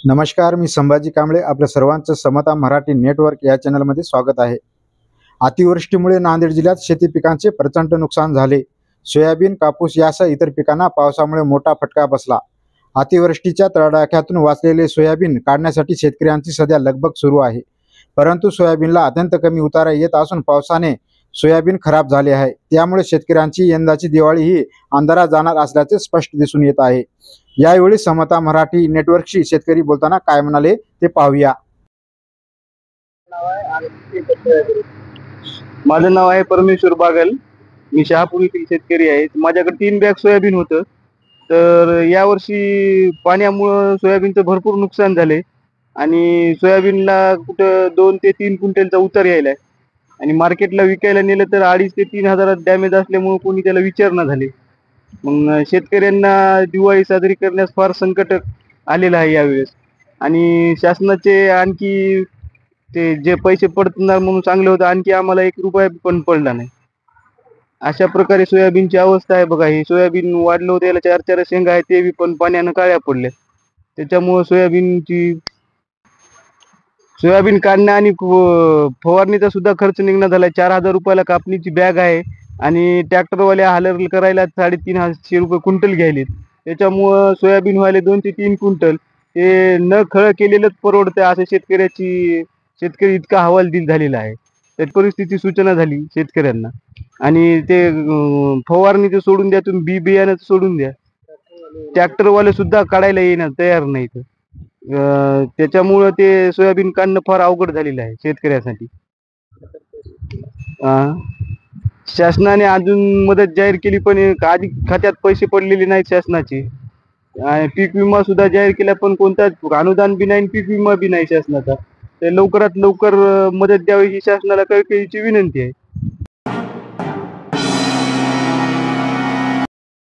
नमस्कार, मी संभाजी कांबळे. आपल्या सर्वांचं समता मराठी नेटवर्क या चॅनलमध्ये स्वागत आहे. अतिवृष्टीमुळे नांदेड जिल्ह्यात शेती पिकांचे प्रचंड नुकसान झाले. सोयाबीन, कापूस यासह इतर पिकांना पावसामुळे मोठा फटका बसला. अतिवृष्टीच्या तडाख्यातून वाचलेले सोयाबीन काढण्यासाठी शेतकऱ्यांची सध्या लगबग सुरू आहे. परंतु सोयाबीनला अत्यंत कमी उतारा येत असून पावसाने सोयाबीन खराब झाले आहे. त्यामुळे शेतकऱ्यांची यंदाची दिवाळी ही अंधारात जाणार असल्याचे स्पष्ट दिसून येत आहे. यावेळी समता मराठी नेटवर्कशी शेतकरी बोलताना काय म्हणाले ते पाहूया. माझं नाव आहे परमेश्वर बागल. मी शहापूर येथील शेतकरी आहे. माझ्याकडे 3 बॅग सोयाबीन होतं. तर यावर्षी पाण्यामुळं सोयाबीनचं भरपूर नुकसान झाले आणि सोयाबीनला कुठं 2 ते 3 क्विंटलचा उतार यायलाय आणि मार्केटला विकायला नेलं तर 2,500 ते 3,000 डॅमेज असल्यामुळे कोणी त्याला विचारणा झाले. मग शेतकऱ्यांना दिवाळी साजरी करण्यास फार संकट आलेलं आहे यावेळेस आणि शासनाचे आणखी ते जे पैसे पडणार म्हणून सांगले होते, आणखी आम्हाला 1 रुपया पण पडला नाही. अशा प्रकारे सोयाबीनची अवस्था आहे बघा. हे सोयाबीन वाढलं होतं, याला 4-4 शेंगा आहेत, ते बी पण पाण्यानं काळ्या पडल्या. त्याच्यामुळं सोयाबीन काढणं आणि फवारणीचा सुद्धा खर्च निघणं झालाय. 4,000 रुपयाला कापणीची बॅग आहे आणि ट्रॅक्टरवाले हालर करायला 350 रुपये क्विंटल घ्यायलेत. त्याच्यामुळं सोयाबीन व्हायले 2 ते 3 क्विंटल. ते न खळं केलेलंच परवडतंय असं शेतकरी इतका हवालदिल झालेला आहे. तर परिस्थिती सूचना झाली शेतकऱ्यांना आणि ते फवारणीचं सोडून द्या, तुम्ही बियाण्याचं सोडून द्या. ट्रॅक्टरवाले सुद्धा काढायला येणार तयार नाहीत. त्याच्यामुळं ते सोयाबीन काढणं फार अवघड झालेलं आहे शेतकऱ्यासाठी. शासनाने अजून मदत जाहीर केली पण आधी खात्यात पैसे पडलेले नाहीत शासनाचे. पीक विमा सुद्धा जाहीर केला पण कोणताच अनुदान बी नाही, पीक विमा बी नाही शासनाचा. ते लवकरात लवकर मदत द्यावी ही शासनाला कळकळीची विनंती आहे.